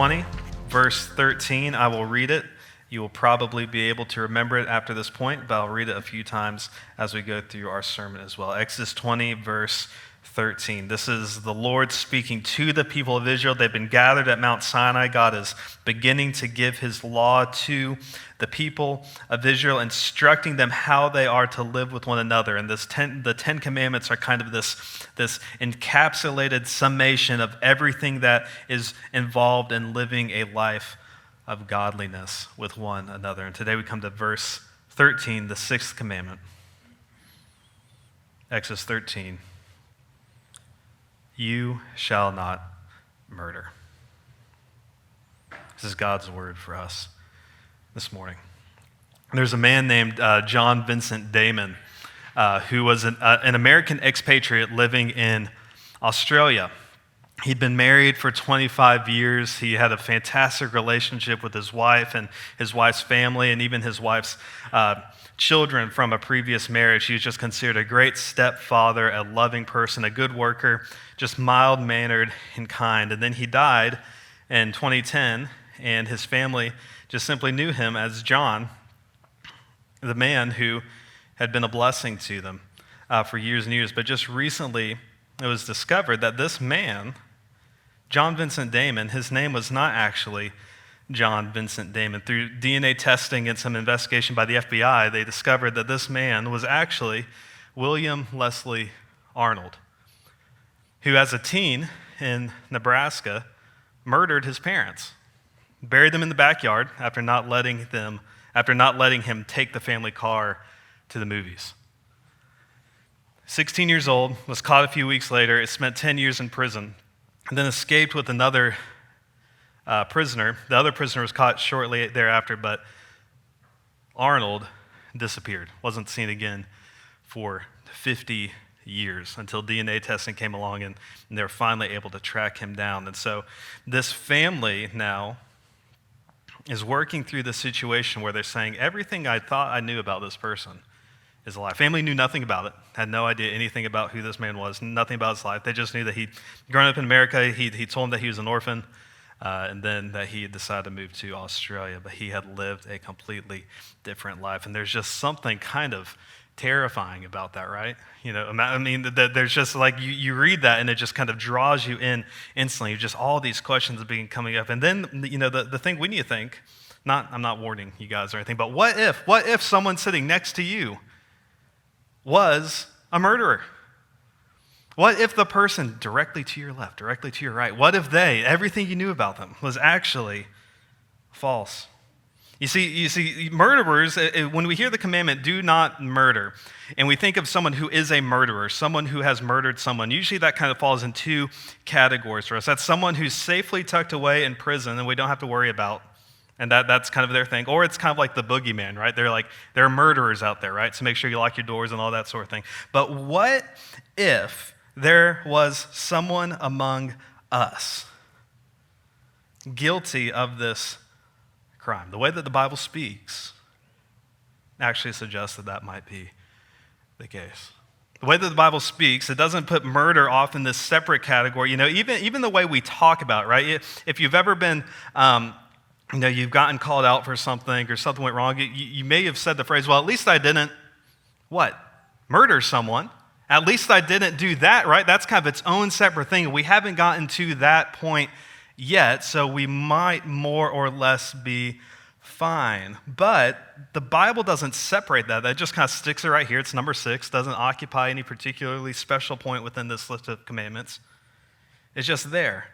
20, verse 13. I will read it. You will probably be able to remember it after this point, but I'll read it a few times as we go through our sermon as well. Exodus 20, verse 13. This is the Lord speaking to the people of Israel. They've been gathered at Mount Sinai. God is beginning to give his law to the people of Israel, instructing them how they are to live with one another. And the Ten Commandments are kind of this encapsulated summation of everything that is involved in living a life of godliness with one another. And today we come to verse 13, the sixth commandment. Exodus 13. You shall not murder. This is God's word for us this morning. There's a man named John Vincent Damon who was an American expatriate living in Australia. He'd been married for 25 years. He had a fantastic relationship with his wife and his wife's family and even his wife's children from a previous marriage. He was just considered a great stepfather, a loving person, a good worker, just mild-mannered and kind. And then he died in 2010, and his family just simply knew him as John, the man who had been a blessing to them for years and years. But just recently, it was discovered that this man, John Vincent Damon, his name was not actually John Vincent Damon. Through DNA testing and some investigation by the FBI, they discovered that this man was actually William Leslie Arnold, who as a teen in Nebraska murdered his parents, buried them in the backyard after not letting him take the family car to the movies. 16 years old, was caught a few weeks later, spent 10 years in prison, and then escaped with another prisoner. The other prisoner was caught shortly thereafter, but Arnold disappeared, wasn't seen again for 50 years until DNA testing came along and they were finally able to track him down. And so this family now is working through the situation where they're saying, everything I thought I knew about this person is a lie. Family knew nothing about it, had no idea anything about who this man was, nothing about his life. They just knew that he'd grown up in America. He told them that he was an orphan, and then that he had decided to move to Australia, but he had lived a completely different life. And there's just something kind of terrifying about that, right? You know, I mean, there's just like, you read that and it just kind of draws you in instantly. Just all these questions are coming up. And then, you know, the thing we need to think, I'm not warning you guys or anything, but what if someone sitting next to you was a murderer? What if the person directly to your left, directly to your right, what if everything you knew about them was actually false? You see, murderers, when we hear the commandment, do not murder, and we think of someone who is a murderer, someone who has murdered someone, usually that kind of falls in two categories for us. That's someone who's safely tucked away in prison and we don't have to worry about, and that's kind of their thing. Or it's kind of like the boogeyman, right? There are murderers out there, right? So make sure you lock your doors and all that sort of thing. But what if there was someone among us guilty of this crime? The way that the Bible speaks actually suggests that might be the case. The way that the Bible speaks, it doesn't put murder off in this separate category. You know, even the way we talk about it, right? If you've ever been, you've gotten called out for something or something went wrong, you may have said the phrase, well, at least I didn't, murder someone. At least I didn't do that, right? That's kind of its own separate thing. We haven't gotten to that point yet, so we might more or less be fine. But the Bible doesn't separate that. That just kind of sticks it right here. It's number 6, doesn't occupy any particularly special point within this list of commandments. It's just there.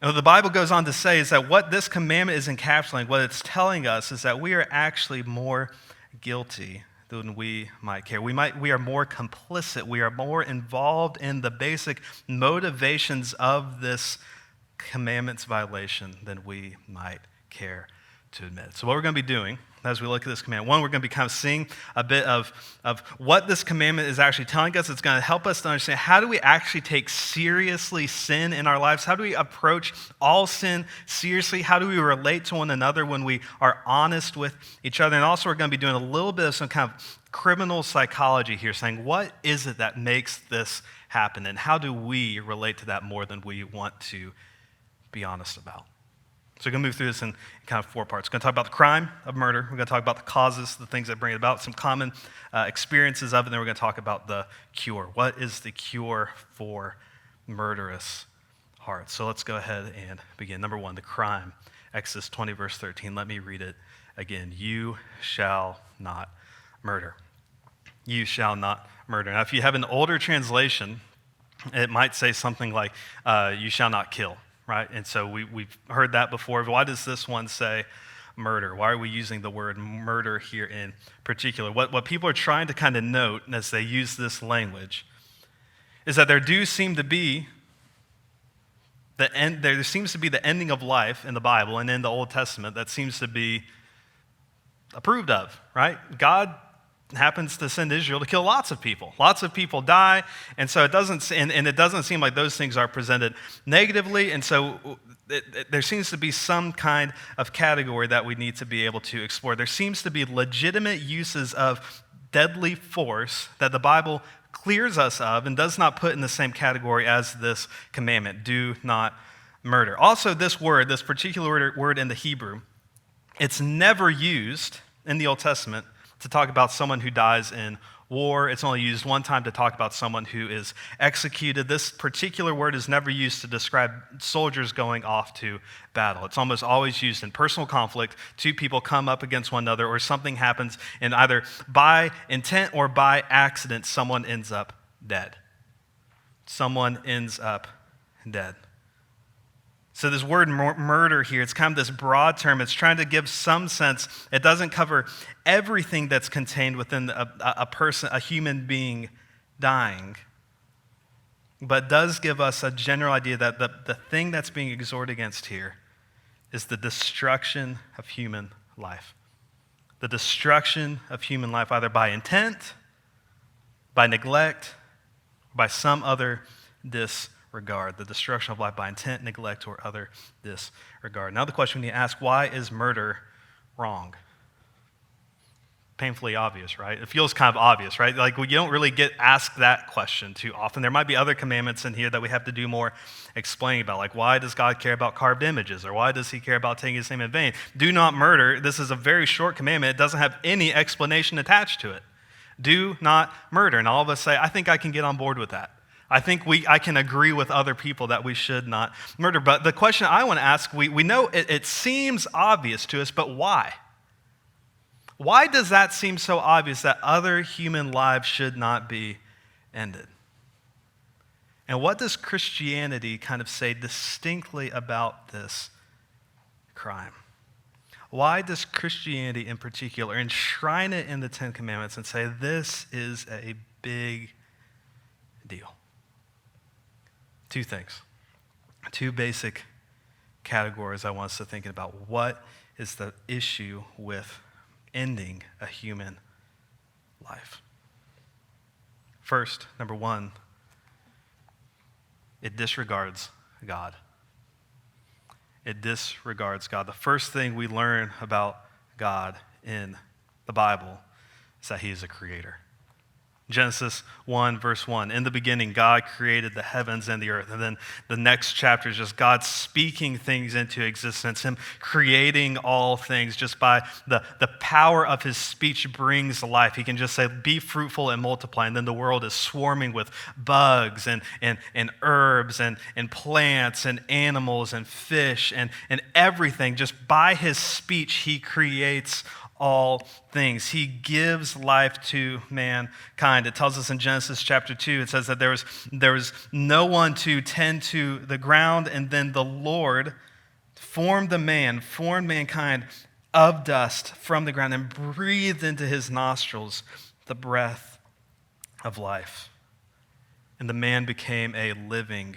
And what the Bible goes on to say is that what this commandment is encapsulating, what it's telling us is that we are actually more guilty than we might care. We are more complicit. We are more involved in the basic motivations of this commandments violation than we might care to admit. So what we're going to be doing as we look at this commandment, one, we're going to be kind of seeing a bit of what this commandment is actually telling us. It's going to help us to understand how do we actually take seriously sin in our lives? How do we approach all sin seriously? How do we relate to one another when we are honest with each other? And also we're going to be doing a little bit of some kind of criminal psychology here, saying what is it that makes this happen? And how do we relate to that more than we want to be honest about? So we're going to move through this in kind of 4 parts. We're going to talk about the crime of murder. We're going to talk about the causes, the things that bring it about, some common experiences of it, and then we're going to talk about the cure. What is the cure for murderous hearts? So let's go ahead and begin. Number 1, the crime. Exodus 20, verse 13. Let me read it again. You shall not murder. You shall not murder. Now, if you have an older translation, it might say something like, you shall not kill, right? And so we've heard that before. Why does this one say murder? Why are we using the word murder here in particular? What people are trying to kind of note as they use this language is that there seems to be the ending of life in the Bible and in the Old Testament that seems to be approved of, right? God happens to send Israel to kill lots of people. Lots of people die, and so it doesn't seem like those things are presented negatively, and so there seems to be some kind of category that we need to be able to explore. There seems to be legitimate uses of deadly force that the Bible clears us of and does not put in the same category as this commandment, do not murder. Also, this particular word in the Hebrew, it's never used in the Old Testament to talk about someone who dies in war. It's only used one time to talk about someone who is executed. This particular word is never used to describe soldiers going off to battle. It's almost always used in personal conflict. 2 people come up against one another, or something happens, and either by intent or by accident, someone ends up dead. Someone ends up dead. So this word murder here, it's kind of this broad term. It's trying to give some sense. It doesn't cover everything that's contained within a person, a human being dying, but does give us a general idea that the thing that's being exhorted against here is the destruction of human life. The destruction of human life, either by intent, by neglect, by some other disregard. The destruction of life by intent, neglect, or other disregard. Now the question we need to ask, why is murder wrong? Painfully obvious, right? It feels kind of obvious, right? Like, you don't really get asked that question too often. There might be other commandments in here that we have to do more explaining about, like, why does God care about carved images, or why does he care about taking his name in vain? Do not murder. This is a very short commandment. It doesn't have any explanation attached to it. Do not murder. And all of us say, I think I can get on board with that. I think I can agree with other people that we should not murder. But the question I want to ask, we know it seems obvious to us, but why? Why does that seem so obvious that other human lives should not be ended? And what does Christianity kind of say distinctly about this crime? Why does Christianity in particular enshrine it in the 10 Commandments and say this is a big deal? 2 things. 2 basic categories I want us to think about. What is the issue with ending a human life? First, number 1, it disregards God. It disregards God. The first thing we learn about God in the Bible is that he is a creator. Genesis 1, verse 1, in the beginning, God created the heavens and the earth. And then the next chapter is just God speaking things into existence, him creating all things just by the power of his speech brings life. He can just say, be fruitful and multiply. And then the world is swarming with bugs and herbs and plants and animals and fish and everything. Just by his speech, he creates all things. He gives life to mankind. It tells us in Genesis chapter 2, it says that there was no one to tend to the ground, and then the Lord formed mankind of dust from the ground and breathed into his nostrils the breath of life. And the man became a living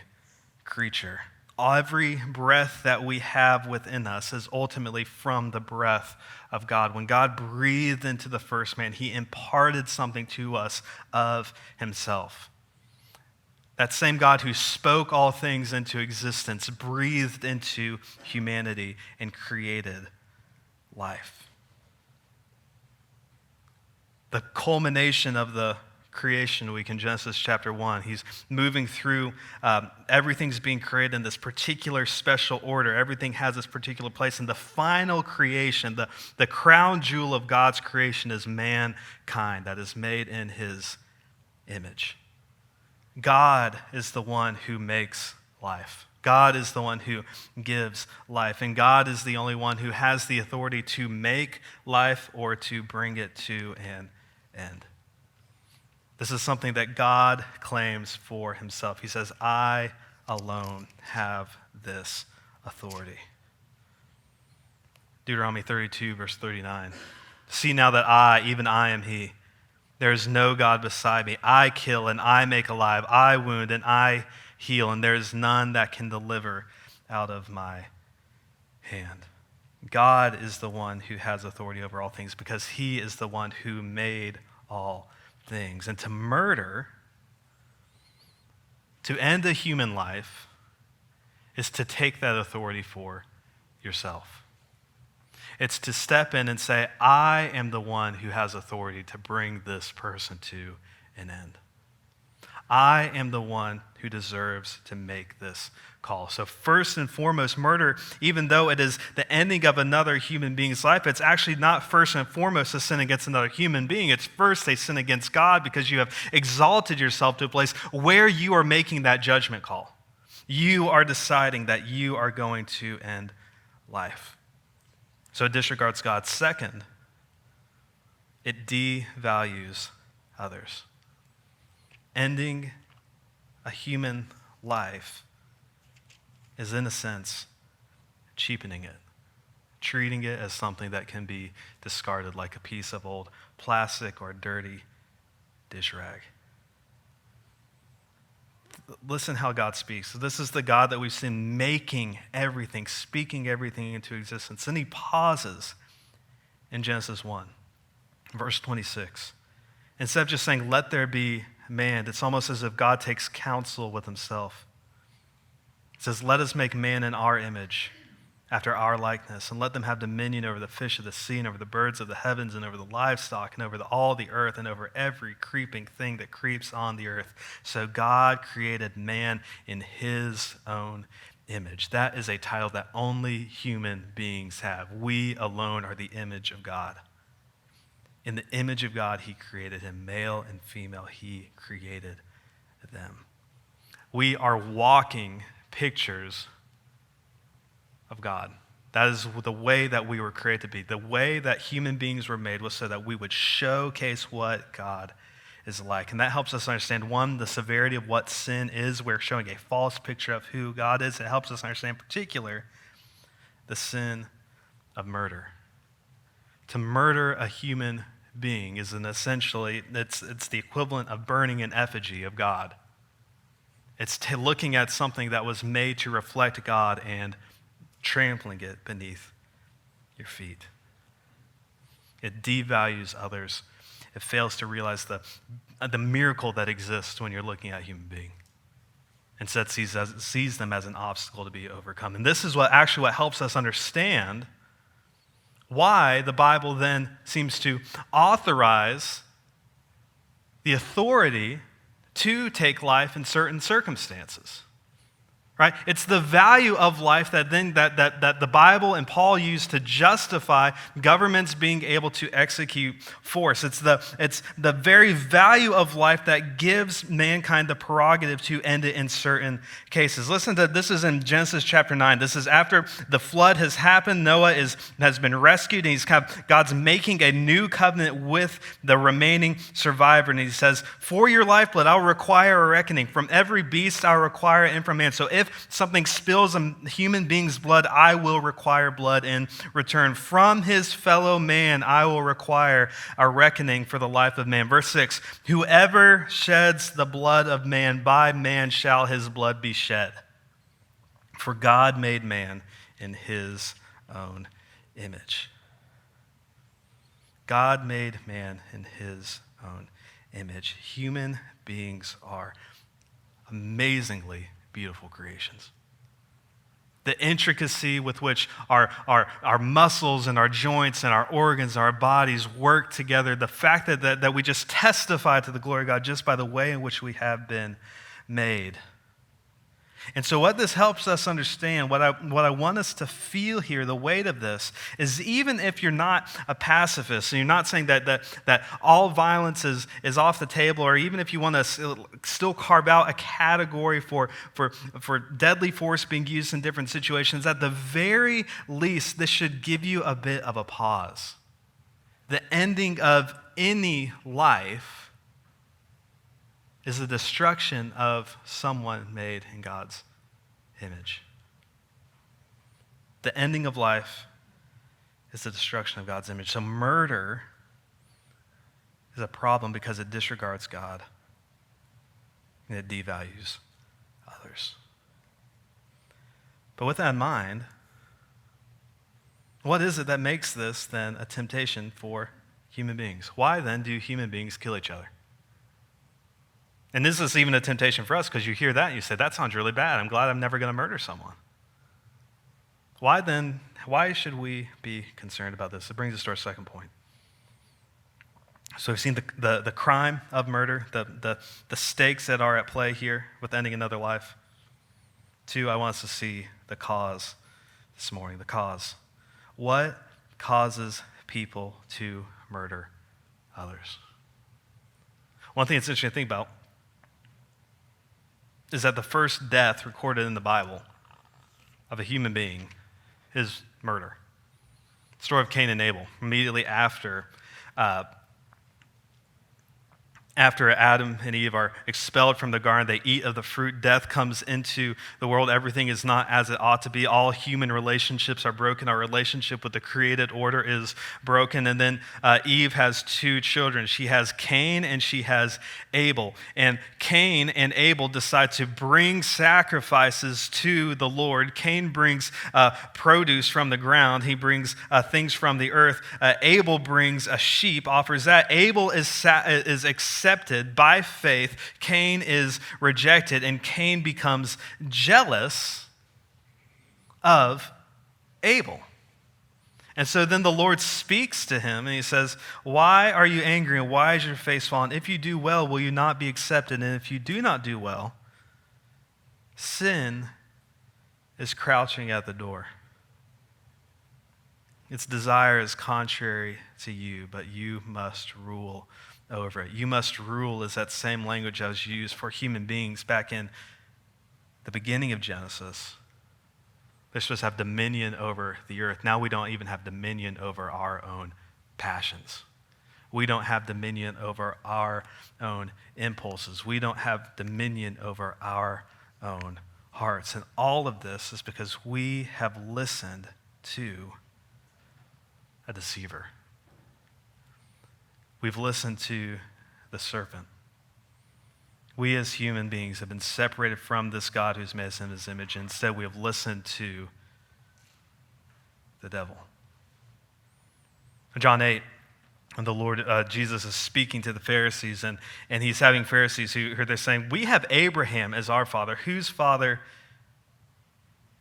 creature. Every breath that we have within us is ultimately from the breath of God. When God breathed into the first man, he imparted something to us of himself. That same God who spoke all things into existence breathed into humanity and created life. The culmination of the creation week in Genesis chapter 1. He's moving through, everything's being created in this particular special order. Everything has its particular place. And the final creation, the crown jewel of God's creation is mankind that is made in his image. God is the one who makes life. God is the one who gives life. And God is the only one who has the authority to make life or to bring it to an end. This is something that God claims for himself. He says, I alone have this authority. Deuteronomy 32, verse 39. See now that I, even I am he. There is no God beside me. I kill and I make alive. I wound and I heal, and there is none that can deliver out of my hand. God is the one who has authority over all things because he is the one who made all things. And to murder, to end a human life, is to take that authority for yourself. It's to step in and say, I am the one who has authority to bring this person to an end. I am the one who deserves to make this call. So first and foremost, murder, even though it is the ending of another human being's life, it's actually not first and foremost a sin against another human being. It's first a sin against God because you have exalted yourself to a place where you are making that judgment call. You are deciding that you are going to end life. So it disregards God. Second, it devalues others. Ending a human life is, in a sense, cheapening it, treating it as something that can be discarded like a piece of old plastic or dirty dish rag. Listen how God speaks. So this is the God that we've seen making everything, speaking everything into existence. Then he pauses in Genesis 1, verse 26. Instead of just saying, let there be man, it's almost as if God takes counsel with himself. It says, let us make man in our image, after our likeness, and let them have dominion over the fish of the sea, and over the birds of the heavens, and over the livestock, and over all the earth, and over every creeping thing that creeps on the earth. So God created man in his own image. That is a title that only human beings have. We alone are the image of God. In the image of God, he created him. Male and female, he created them. We are walking pictures of God. That is the way that we were created to be. The way that human beings were made was so that we would showcase what God is like. And that helps us understand, one, the severity of what sin is. We're showing a false picture of who God is. It helps us understand, in particular, the sin of murder. To murder a human being is essentially, it's the equivalent of burning an effigy of God. It's looking at something that was made to reflect God and trampling it beneath your feet. It devalues others. It fails to realize the miracle that exists when you're looking at a human being. Instead, sees them as an obstacle to be overcome. And this is what helps us understand why the Bible then seems to authorize the authority to take life in certain circumstances. Right? It's the value of life that the Bible and Paul used to justify governments being able to execute force. It's the very value of life that gives mankind the prerogative to end it in certain cases. Listen to this is in Genesis chapter 9. This is after the flood has happened. Noah has been rescued, and God's making a new covenant with the remaining survivor. And he says, for your lifeblood, I'll require a reckoning. From every beast, I'll require it, and from man. So if something spills a human being's blood, I will require blood in return. From his fellow man, I will require a reckoning for the life of man. Verse 6, whoever sheds the blood of man, by man shall his blood be shed. For God made man in his own image. God made man in his own image. Human beings are amazingly beautiful creations. The intricacy with which our muscles and our joints and our organs and our bodies work together, the fact that we just testify to the glory of God just by the way in which we have been made. And so what this helps us understand, what I want us to feel here, the weight of this, is even if you're not a pacifist, and you're not saying that all violence is off the table, or even if you want to still carve out a category for deadly force being used in different situations, at the very least, this should give you a bit of a pause. The ending of any life is the destruction of someone made in God's image. The ending of life is the destruction of God's image. So murder is a problem because it disregards God and it devalues others. But with that in mind, what is it that makes this then a temptation for human beings? Why then do human beings kill each other? And this is even a temptation for us because you hear that and you say, that sounds really bad. I'm glad I'm never going to murder someone. Why should we be concerned about this? It brings us to our second point. So we've seen the crime of murder, the stakes that are at play here with ending another life. 2, I want us to see the cause this morning, the cause. What causes people to murder others? One thing that's interesting to think about is that the first death recorded in the Bible of a human being is murder. The story of Cain and Abel, immediately after Adam and Eve are expelled from the garden, they eat of the fruit. Death comes into the world. Everything is not as it ought to be. All human relationships are broken. Our relationship with the created order is broken. And then Eve has 2 children. She has Cain and she has Abel. And Cain and Abel decide to bring sacrifices to the Lord. Cain brings produce from the ground. He brings things from the earth. Abel brings a sheep, offers that. Abel is accepted by faith. Cain is rejected, and Cain becomes jealous of Abel. And so then the Lord speaks to him, and he says, why are you angry, and why is your face fallen? If you do well, will you not be accepted? And if you do not do well, sin is crouching at the door. Its desire is contrary to you, but you must rule over it. You must rule is that same language that was used for human beings back in the beginning of Genesis. They're supposed to have dominion over the earth. Now we don't even have dominion over our own passions. We don't have dominion over our own impulses. We don't have dominion over our own hearts. And all of this is because we have listened to a deceiver. We've listened to the serpent. We as human beings have been separated from this God who's made us in his image. And instead, we have listened to the devil. John 8, and the Lord Jesus is speaking to the Pharisees, and he's having Pharisees who they're saying, we have Abraham as our father. Whose father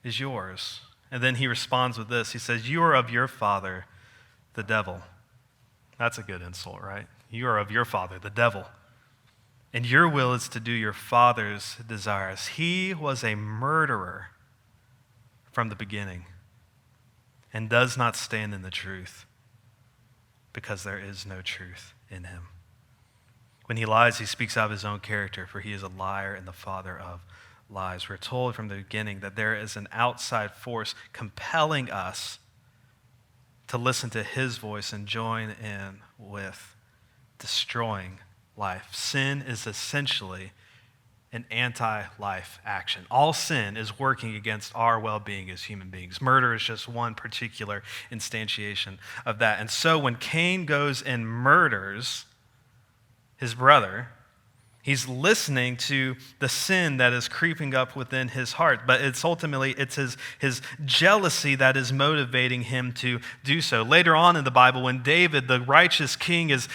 is yours? And then he responds with this. He says, you are of your father, the devil. That's a good insult, right? You are of your father, the devil. And your will is to do your father's desires. He was a murderer from the beginning and does not stand in the truth because there is no truth in him. When he lies, he speaks out of his own character, for he is a liar and the father of lies. We're told from the beginning that there is an outside force compelling us to listen to his voice and join in with destroying life. Sin is essentially an anti-life action. All sin is working against our well-being as human beings. Murder is just one particular instantiation of that. And so when Cain goes and murders his brother, He's listening to the sin that is creeping up within his heart, but it's his jealousy that is motivating him to do so. Later on in the Bible, when David, the righteous king, is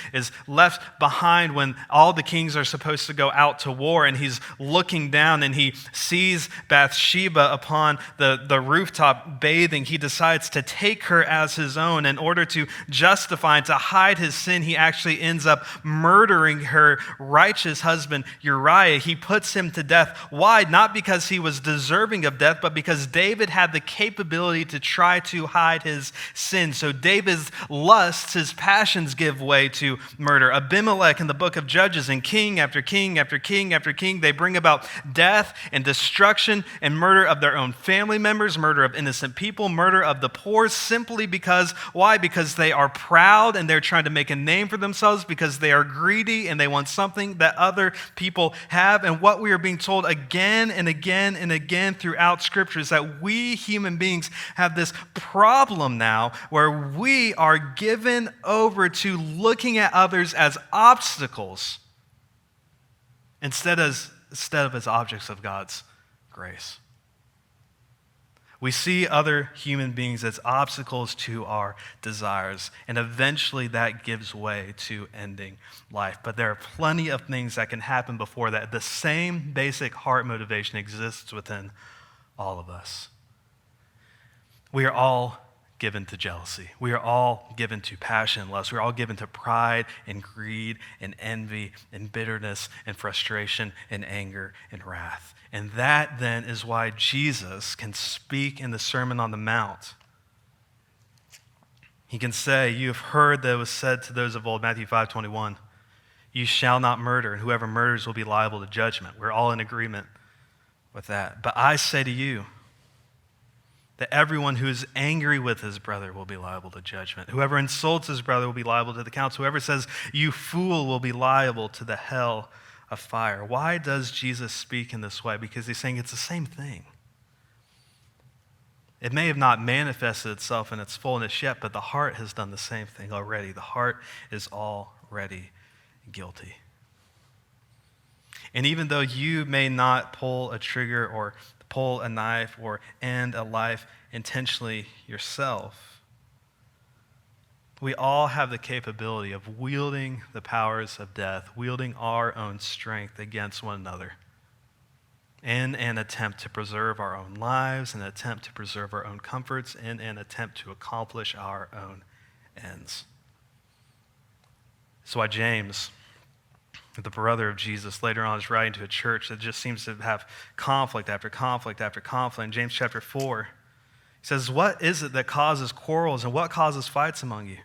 left behind when all the kings are supposed to go out to war, and he's looking down and he sees Bathsheba upon the rooftop bathing, he decides to take her as his own. In order to justify and to hide his sin, he actually ends up murdering her righteous husband Uriah. He puts him to death. Why? Not because he was deserving of death, but because David had the capability to try to hide his sin. So David's lusts, his passions, give way to murder. Abimelech in the book of Judges, and king after king after king after king, they bring about death and destruction and murder of their own family members, murder of innocent people, murder of the poor, simply because, why? Because they are proud and they're trying to make a name for themselves, because they are greedy and they want something that other people have. And what we are being told again and again and again throughout Scripture is that we human beings have this problem now where we are given over to looking at others as obstacles instead of as objects of God's grace. We see other human beings as obstacles to our desires, and eventually that gives way to ending life. But there are plenty of things that can happen before that. The same basic heart motivation exists within all of us. We are all given to jealousy. We are all given to passion and lust. We're all given to pride and greed and envy and bitterness and frustration and anger and wrath. And that then is why Jesus can speak in the Sermon on the Mount. He can say, "You have heard that it was said to those of old," Matthew 5:21, "You shall not murder, and whoever murders will be liable to judgment." We're all in agreement with that. But I say to you that everyone who is angry with his brother will be liable to judgment. Whoever insults his brother will be liable to the council. Whoever says, "You fool," will be liable to the hell of fire. Why does Jesus speak in this way? Because he's saying it's the same thing. It may have not manifested itself in its fullness yet, but the heart has done the same thing already. The heart is already guilty. And even though you may not pull a trigger or pull a knife or end a life intentionally yourself, we all have the capability of wielding the powers of death, wielding our own strength against one another in an attempt to preserve our own lives, in an attempt to preserve our own comforts, in an attempt to accomplish our own ends. That's why James, the brother of Jesus, later on is writing to a church that just seems to have conflict after conflict after conflict. In James chapter 4, he says, "What is it that causes quarrels and what causes fights among you?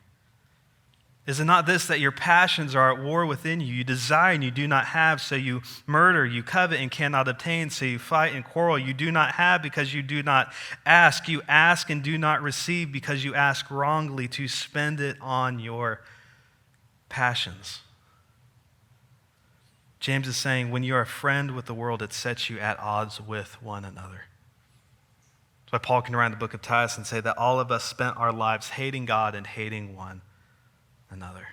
Is it not this, that your passions are at war within you? You desire and you do not have, so you murder. You covet and cannot obtain, so you fight and quarrel. You do not have because you do not ask. You ask and do not receive because you ask wrongly to spend it on your passions." James is saying, when you are a friend with the world, it sets you at odds with one another. That's why Paul can write in the book of Titus and say that all of us spent our lives hating God and hating one another.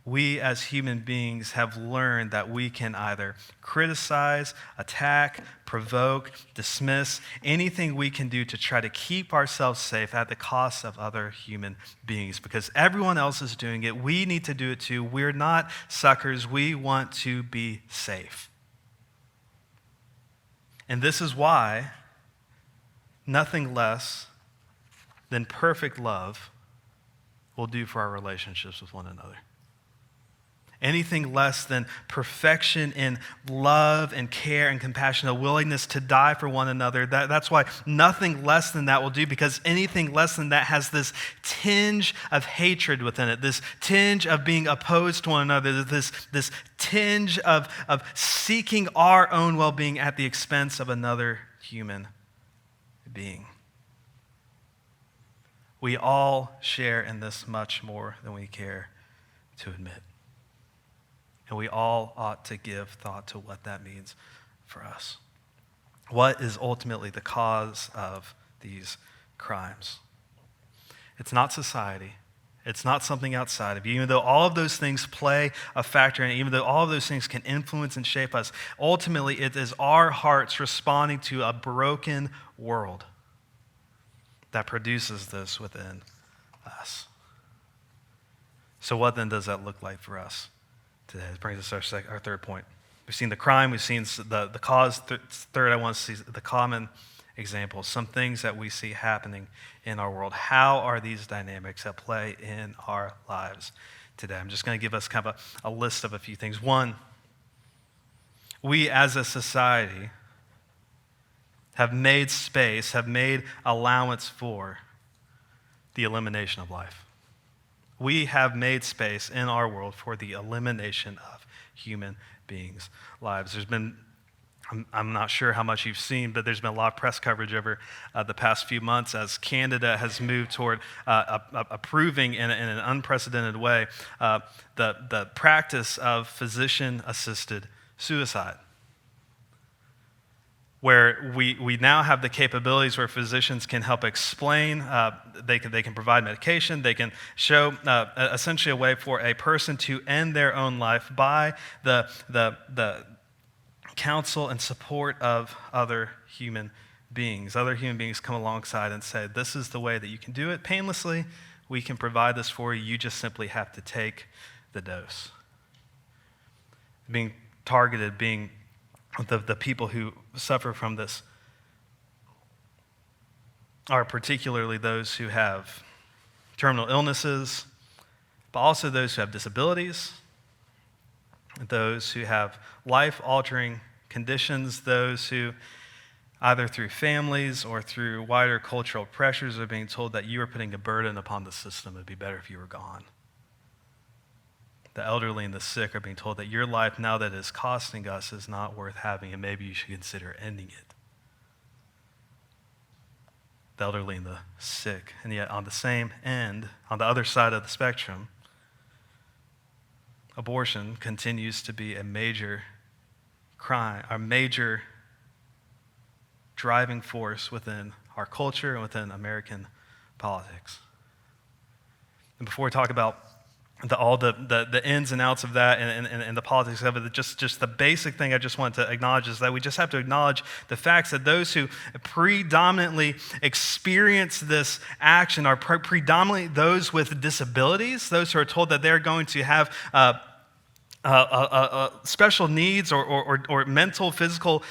We as human beings have learned that we can either criticize, attack, provoke, dismiss, anything we can do to try to keep ourselves safe at the cost of other human beings. Because everyone else is doing it, we need to do it too. We're not suckers. We want to be safe. And this is why nothing less than perfect love will do for our relationships with one another. Anything less than perfection in love and care and compassion, a willingness to die for one another, that's why nothing less than that will do, because anything less than that has this tinge of hatred within it, this tinge of being opposed to one another, this tinge of seeking our own well-being at the expense of another human being. We all share in this much more than we care to admit. And we all ought to give thought to what that means for us. What is ultimately the cause of these crimes? It's not society, It's not something outside of you. Even though all of those things play a factor in it, even though all of those things can influence and shape us, ultimately it is our hearts responding to a broken world that produces this within us. So what then does that look like for us today? This brings us to our third point. We've seen the crime, we've seen the cause. Third, I want to see the common examples, some things that we see happening in our world. How are these dynamics at play in our lives today? I'm just going to give us kind of a list of a few things. One, we as a society have made space, have made allowance for the elimination of life. We have made space in our world for the elimination of human beings' lives. There's been, I'm not sure how much you've seen, but there's been a lot of press coverage over the past few months as Canada has moved toward approving in an unprecedented way the practice of physician-assisted suicide, where we now have the capabilities where physicians can help explain, they can provide medication, they can show essentially a way for a person to end their own life by the counsel and support of other human beings. Other human beings come alongside and say, this is the way that you can do it painlessly. We can provide this for you. You just simply have to take the dose. Being targeted, being the people who suffer from this are particularly those who have terminal illnesses, but also those who have disabilities, those who have life-altering conditions, those who, either through families or through wider cultural pressures, are being told that you are putting a burden upon the system. It would be better if you were gone. The elderly and the sick are being told that your life, now that it's costing us, is not worth having, and maybe you should consider ending it. The elderly and the sick. And yet, on the same end, on the other side of the spectrum, abortion continues to be a major crime, a major driving force within our culture and within American politics. And before we talk about all the ins and outs of that and the politics of it, just the basic thing I just want to acknowledge is that we just have to acknowledge the facts that those who predominantly experience this action are predominantly those with disabilities, those who are told that they're going to have special needs or mental, physical,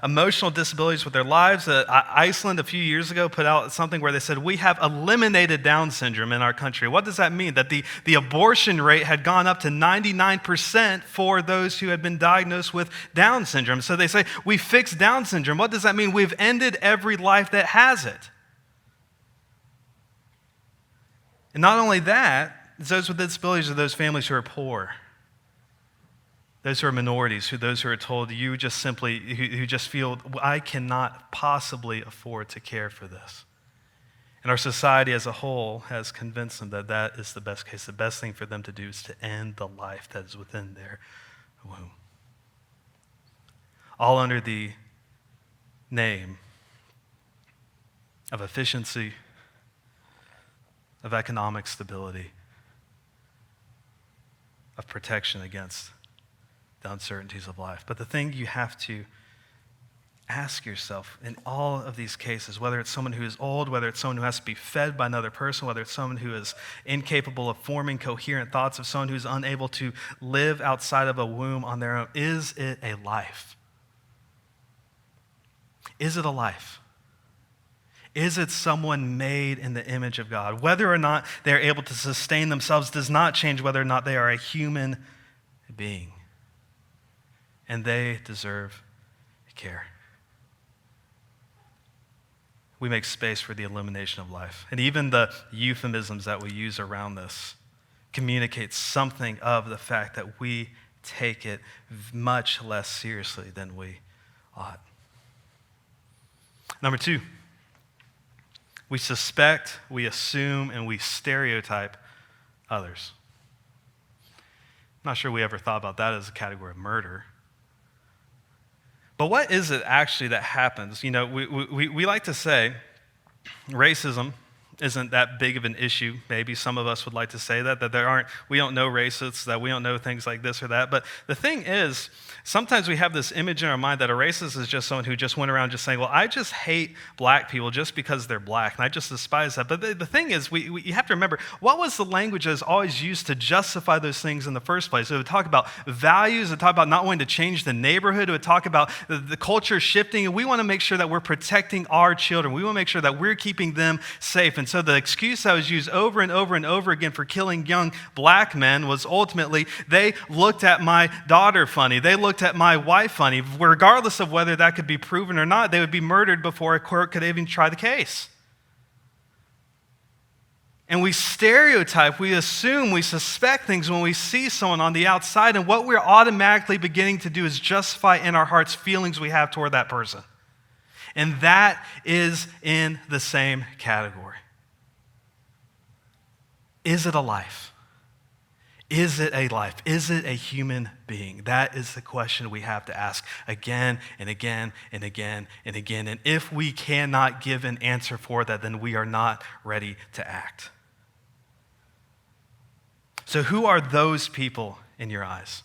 emotional disabilities with their lives. Iceland a few years ago put out something where they said, we have eliminated Down syndrome in our country. What does that mean? That the abortion rate had gone up to 99% for those who had been diagnosed with Down syndrome. So they say, we fixed Down syndrome. What does that mean? We've ended every life that has it. And not only that, those with disabilities are those families who are poor. Those who are minorities, those who are told you just simply, who just feel, I cannot possibly afford to care for this. And our society as a whole has convinced them that that is the best case. The best thing for them to do is to end the life that is within their womb. All under the name of efficiency, of economic stability, of protection against the uncertainties of life. But the thing you have to ask yourself in all of these cases, whether it's someone who is old, whether it's someone who has to be fed by another person, whether it's someone who is incapable of forming coherent thoughts, of someone who's unable to live outside of a womb on their own, is it a life? Is it a life? Is it someone made in the image of God? Whether or not they're able to sustain themselves does not change whether or not they are a human being. And they deserve care. We make space for the elimination of life. And even the euphemisms that we use around this communicate something of the fact that we take it much less seriously than we ought. Number two, we suspect, we assume, and we stereotype others. I'm not sure we ever thought about that as a category of murder. But what is it actually that happens? You know, we like to say racism isn't that big of an issue. Maybe some of us would like to say that we don't know racists, that we don't know things like this or that. But the thing is, sometimes we have this image in our mind that a racist is just someone who just went around just saying, well, I just hate black people just because they're black, and I just despise that. But the thing is, you have to remember, what was the language that is always used to justify those things in the first place? It would talk about values, it would talk about not wanting to change the neighborhood, it would talk about the culture shifting, and we want to make sure that we're protecting our children. We want to make sure that we're keeping them safe. And so the excuse that was used over and over and over again for killing young black men was ultimately, they looked at my daughter funny, they looked at my wife funny. Regardless of whether that could be proven or not, they would be murdered before a court could even try the case. And we stereotype, we assume, we suspect things when we see someone on the outside, and what we're automatically beginning to do is justify in our hearts feelings we have toward that person. And that is in the same category. Is it a life? Is it a life? Is it a human being? That is the question we have to ask again and again and again and again. And if we cannot give an answer for that, then we are not ready to act. So who are those people in your eyes?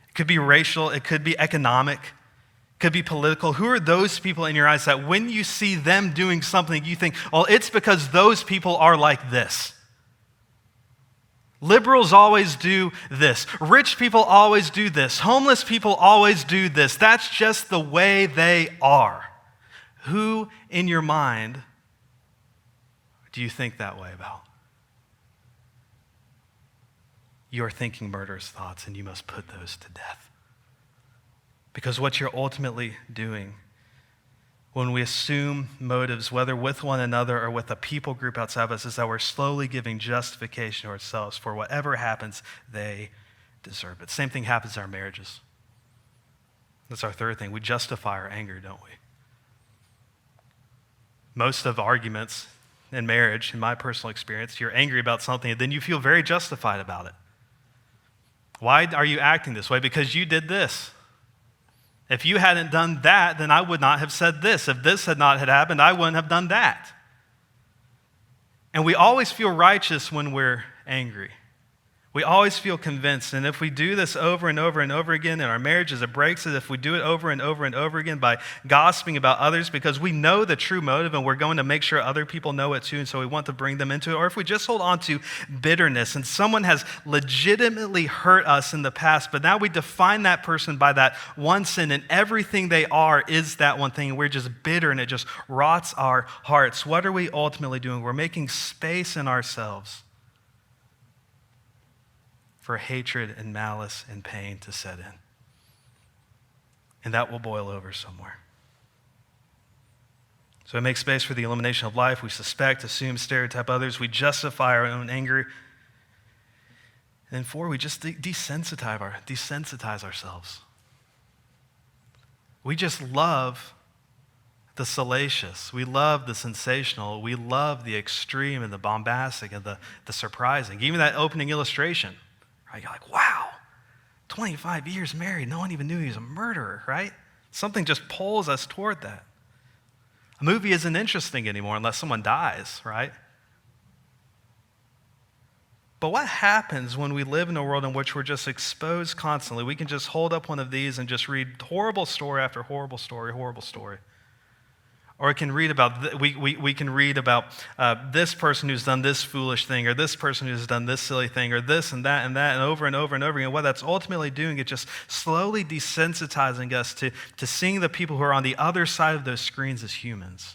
It could be racial, it could be economic, it could be political. Who are those people in your eyes that when you see them doing something, you think, well, it's because those people are like this? Liberals always do this. Rich people always do this. Homeless people always do this. That's just the way they are. Who in your mind do you think that way about? You are thinking murderous thoughts, and you must put those to death. Because what you're ultimately doing when we assume motives, whether with one another or with a people group outside of us, is that we're slowly giving justification to ourselves for whatever happens, they deserve it. Same thing happens in our marriages. That's our third thing. We justify our anger, don't we? Most of arguments in marriage, in my personal experience, you're angry about something and then you feel very justified about it. Why are you acting this way? Because you did this. If you hadn't done that, then I would not have said this. If this had not happened, I wouldn't have done that. And we always feel righteous when we're angry. We always feel convinced. And if we do this over and over and over again in our marriages, it breaks it. If we do it over and over and over again by gossiping about others because we know the true motive and we're going to make sure other people know it too, and so we want to bring them into it. Or if we just hold on to bitterness and someone has legitimately hurt us in the past, but now we define that person by that one sin and everything they are is that one thing, and we're just bitter and it just rots our hearts. What are we ultimately doing? We're making space in ourselves for hatred and malice and pain to set in. And that will boil over somewhere. So we make space for the elimination of life. We suspect, assume, stereotype others. We justify our own anger. And four, we just desensitize ourselves. We just love the salacious. We love the sensational. We love the extreme and the bombastic and the surprising. Even that opening illustration. Right? You're like, wow, 25 years married, no one even knew he was a murderer, right? Something just pulls us toward that. A movie isn't interesting anymore unless someone dies, right? But what happens when we live in a world in which we're just exposed constantly? We can just hold up one of these and just read horrible story after horrible story, horrible story. Or we can read about we can read about this person who's done this foolish thing, or this person who's done this silly thing, or this and that, and over and over and over again. What that's ultimately doing is just slowly desensitizing us to seeing the people who are on the other side of those screens as humans.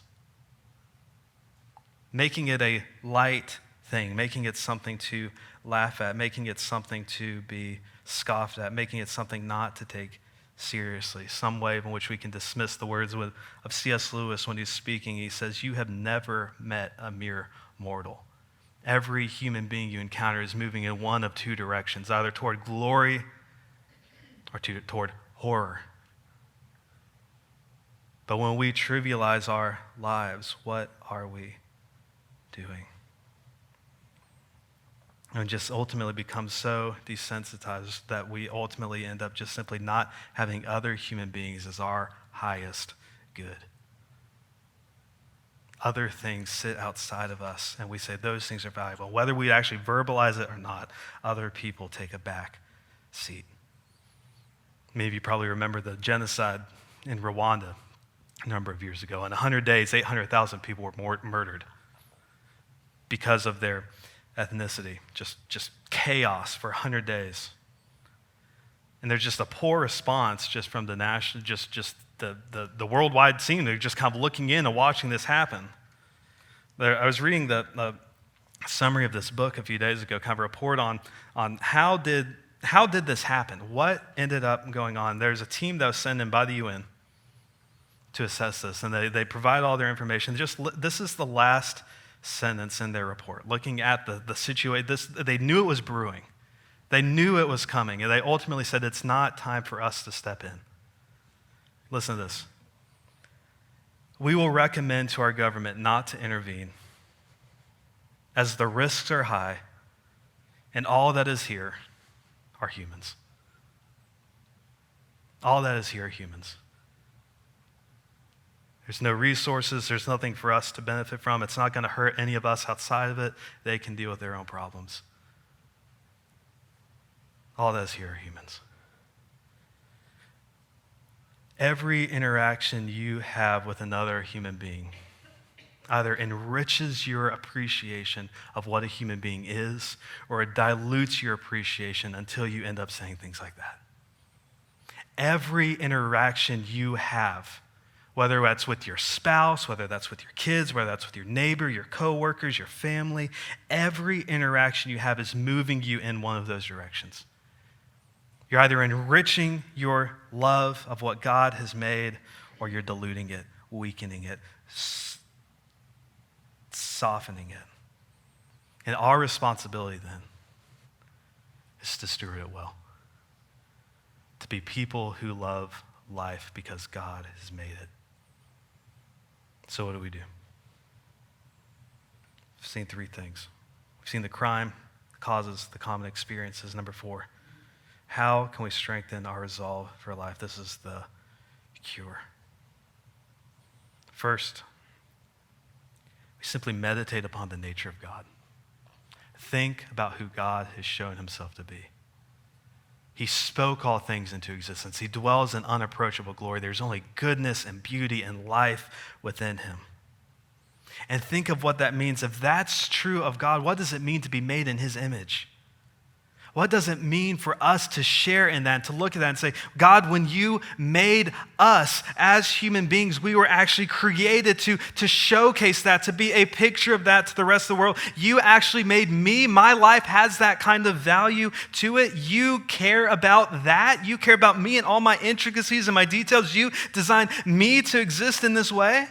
Making it a light thing, making it something to laugh at, making it something to be scoffed at, making it something not to take seriously, some way in which we can dismiss the words of C.S. Lewis when he's speaking. He says, you have never met a mere mortal. Every human being you encounter is moving in one of two directions, either toward glory or toward horror. But when we trivialize our lives, what are we doing? And just ultimately become so desensitized that we ultimately end up just simply not having other human beings as our highest good. other things sit outside of us, and we say those things are valuable. Whether we actually verbalize it or not, other people take a back seat. Many of you probably remember the genocide in Rwanda a number of years ago. In 100 days, 800,000 people were murdered because of their ethnicity. Just chaos for 100 days. And there's just a poor response just from the national, just the worldwide scene. They're just kind of looking in and watching this happen. I was reading the summary of this book a few days ago, kind of a report on how did this happen? What ended up going on? There's a team that was sent in by the UN to assess this, and they provide all their information. This is the last sentence in their report, looking at the situation. They knew it was brewing. They knew it was coming, and they ultimately said, it's not time for us to step in. Listen to this. We will recommend to our government not to intervene, as the risks are high, and all that is here are humans. All that is here are humans. There's no resources. There's nothing for us to benefit from. It's not going to hurt any of us outside of it. They can deal with their own problems. All that is here are humans. Every interaction you have with another human being either enriches your appreciation of what a human being is, or it dilutes your appreciation until you end up saying things like that. Every interaction you have, whether that's with your spouse, whether that's with your kids, whether that's with your neighbor, your coworkers, your family, every interaction you have is moving you in one of those directions. You're either enriching your love of what God has made, or you're diluting it, weakening it, softening it. And our responsibility then is to steward it well. To be people who love life because God has made it. So what do? We've seen three things. We've seen the crime, the causes, the common experiences. Number 4, how can we strengthen our resolve for life? This is the cure. First, we simply meditate upon the nature of God. Think about who God has shown himself to be. He spoke all things into existence. He dwells in unapproachable glory. There's only goodness and beauty and life within him. And think of what that means. If that's true of God, what does it mean to be made in his image? What does it mean for us to share in that, to look at that and say, God, when you made us as human beings, we were actually created to showcase that, to be a picture of that to the rest of the world. You actually made me. My life has that kind of value to it. You care about that. You care about me and all my intricacies and my details. You designed me to exist in this way.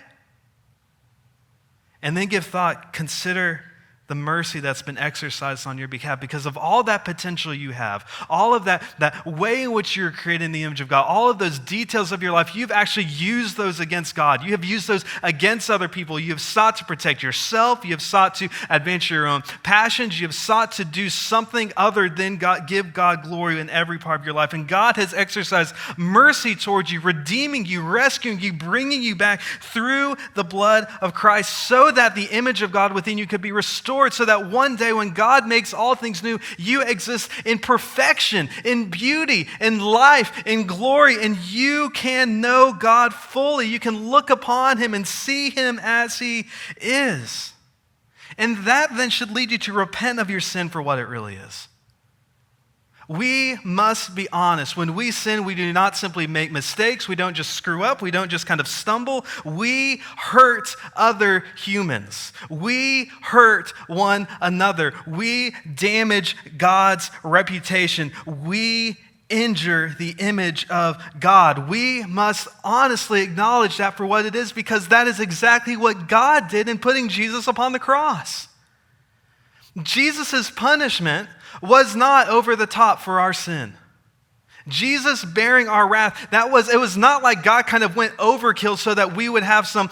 And then give thought, consider the mercy that's been exercised on your behalf because of all that potential you have, all of that way in which you're created in the image of God, all of those details of your life, you've actually used those against God. You have used those against other people. You have sought to protect yourself. You have sought to advance your own passions. You have sought to do something other than God, give God glory in every part of your life. And God has exercised mercy towards you, redeeming you, rescuing you, bringing you back through the blood of Christ so that the image of God within you could be restored, so that one day when God makes all things new, you exist in perfection, in beauty, in life, in glory, and you can know God fully. You can look upon him and see him as he is. And that then should lead you to repent of your sin for what it really is. We must be honest. When we sin, we do not simply make mistakes. We don't just screw up. We don't just kind of stumble. We hurt other humans. We hurt one another. We damage God's reputation. We injure the image of God. We must honestly acknowledge that for what it is, because that is exactly what God did in putting Jesus upon the cross. Jesus' punishment was not over the top for our sin. Jesus bearing our wrath, it was not like God kind of went overkill so that we would have some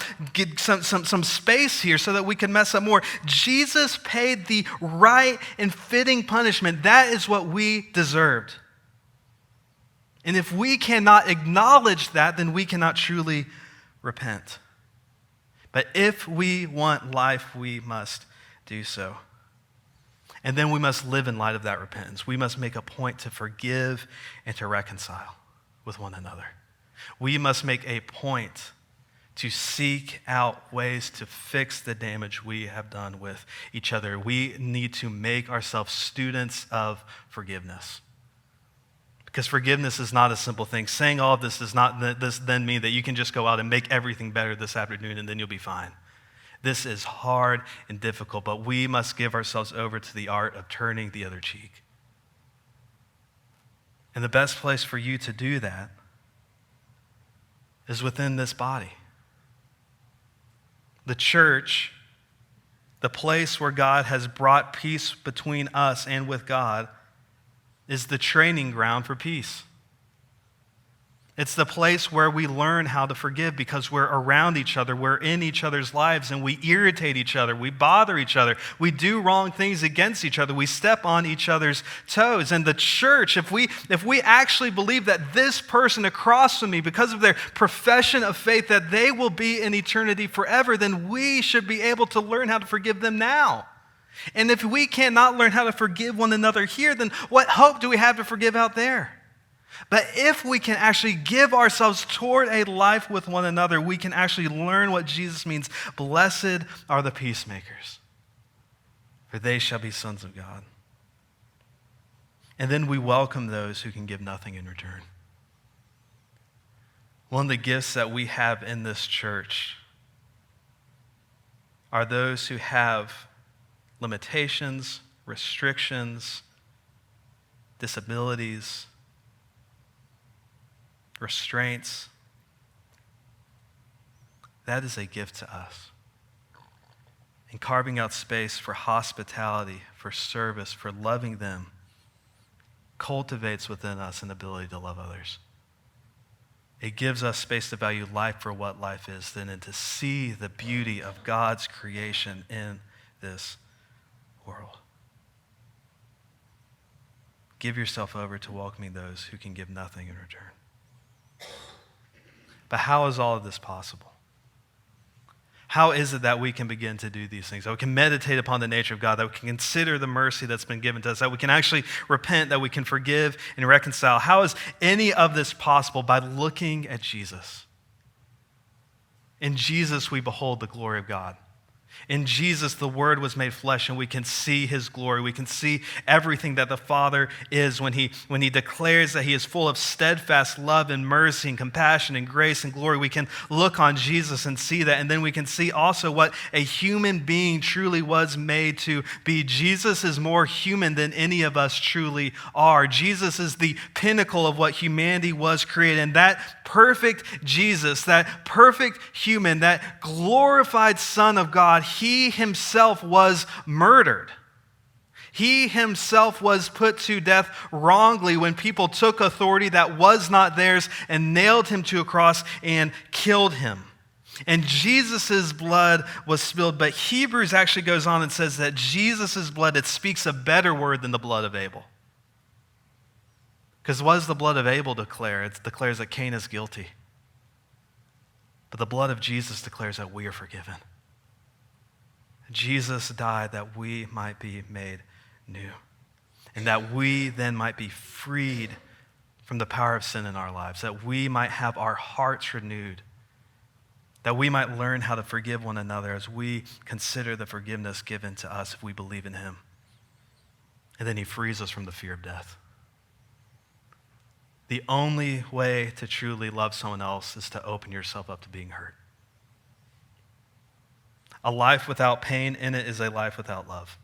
space here so that we could mess up more. Jesus paid the right and fitting punishment. That is what we deserved. And if we cannot acknowledge that, then we cannot truly repent. But if we want life, we must do so. And then we must live in light of that repentance. We must make a point to forgive and to reconcile with one another. We must make a point to seek out ways to fix the damage we have done with each other. We need to make ourselves students of forgiveness. Because forgiveness is not a simple thing. Saying all of this does not then mean that you can just go out and make everything better this afternoon and then you'll be fine. This is hard and difficult, but we must give ourselves over to the art of turning the other cheek. And the best place for you to do that is within this body. The church, the place where God has brought peace between us and with God, is the training ground for peace. It's the place where we learn how to forgive because we're around each other, we're in each other's lives, and we irritate each other, we bother each other, we do wrong things against each other, we step on each other's toes. And the church, if we actually believe that this person across from me, because of their profession of faith, that they will be in eternity forever, then we should be able to learn how to forgive them now. And if we cannot learn how to forgive one another here, then what hope do we have to forgive out there? But if we can actually give ourselves toward a life with one another, we can actually learn what Jesus means. Blessed are the peacemakers, for they shall be sons of God. And then we welcome those who can give nothing in return. One of the gifts that we have in this church are those who have limitations, restrictions, disabilities, restraints. That is a gift to us. And carving out space for hospitality, for service, for loving them, cultivates within us an ability to love others. It gives us space to value life for what life is, then, and to see the beauty of God's creation in this world. Give yourself over to welcoming those who can give nothing in return. But how is all of this possible? How is it that we can begin to do these things? That we can meditate upon the nature of God, that we can consider the mercy that's been given to us, that we can actually repent, that we can forgive and reconcile. How is any of this possible? By looking at Jesus. In Jesus, we behold the glory of God. In Jesus, the Word was made flesh, and we can see His glory. We can see everything that the Father is when He declares that He is full of steadfast love and mercy and compassion and grace and glory. We can look on Jesus and see that, and then we can see also what a human being truly was made to be. Jesus is more human than any of us truly are. Jesus is the pinnacle of what humanity was created, and that perfect Jesus, that perfect human, that glorified Son of God, He Himself was murdered. He Himself was put to death wrongly when people took authority that was not theirs and nailed Him to a cross and killed Him. And Jesus' blood was spilled, but Hebrews actually goes on and says that Jesus' blood, it speaks a better word than the blood of Abel. Because what does the blood of Abel declare? It declares that Cain is guilty. But the blood of Jesus declares that we are forgiven. Jesus died that we might be made new, and that we then might be freed from the power of sin in our lives, that we might have our hearts renewed, that we might learn how to forgive one another as we consider the forgiveness given to us if we believe in Him. And then He frees us from the fear of death. The only way to truly love someone else is to open yourself up to being hurt. A life without pain in it is a life without love.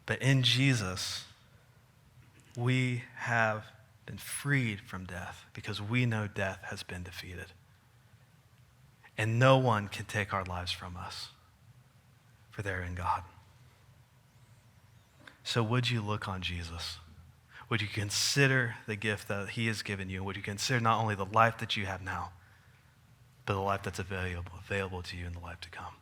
But in Jesus, we have been freed from death because we know death has been defeated. And no one can take our lives from us, for they're in God. So would you look on Jesus? Would you consider the gift that He has given you? Would you consider not only the life that you have now, but the life that's available to you in the life to come?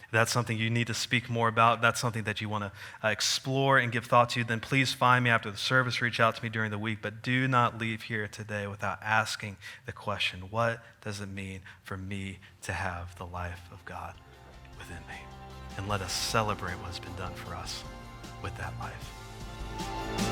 If that's something you need to speak more about, that's something that you want to explore and give thought to, then please find me after the service, reach out to me during the week, but do not leave here today without asking the question, what does it mean for me to have the life of God within me? And let us celebrate what has been done for us with that life.